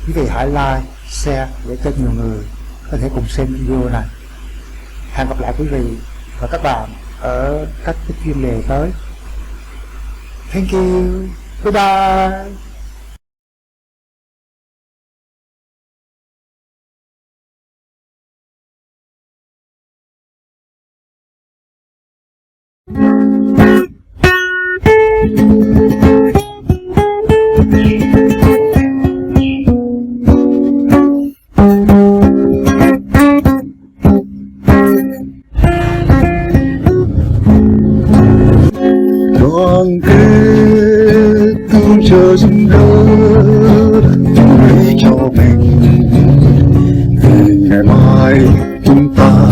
Quý vị hãy like, share để cho nhiều người có thể cùng xem video này. Hẹn gặp lại quý vị và các bạn ở các chuyên đề tới. Thank you. Bye bye. Đoàn kết tương trợ giúp đỡ lấy cho mình vì ngày mai chúng ta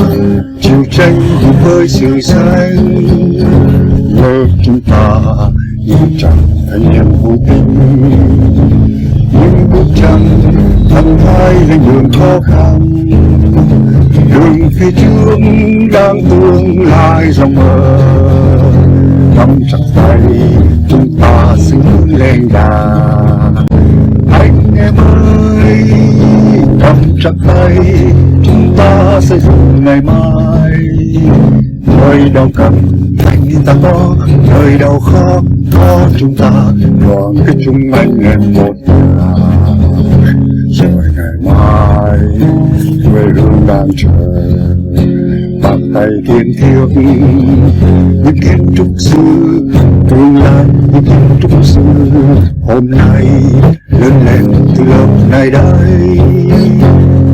chịu tranh với sự xanh. Lớp chúng ta nhìn chẳng thành niềm vui tình, những bước chân thăng thay lên đường khó khăn. Đường phía trước đang tương lai rộng mở, nắm chặt tay chúng ta sẽ vươn lên đà. Anh em ơi, nắm chặt tay chúng ta sẽ dùng ngày mai. Nơi đau cần anh ta có, nơi đau khó có chúng ta đoàn kết chung anh em một nhà. Rồi ngày mai quê hương đang chờ, bàn tay thiên thiêng những kiến trúc sư, tương lai những kiến trúc sư hôm nay lớn lên từ lớp này đây.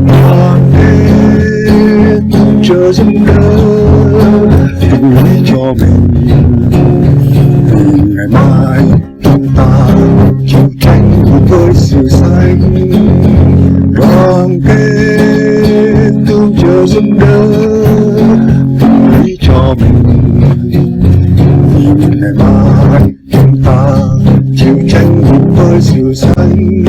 Đoàn kết chờ giúp đỡ tình lấy cho mình vì ngày mai chúng ta chịu tranh với sự xanh. Đoàn kết tương trợ giúp đỡ tình lấy cho mình vì ngày mai chúng ta chịu tranh với sự xanh.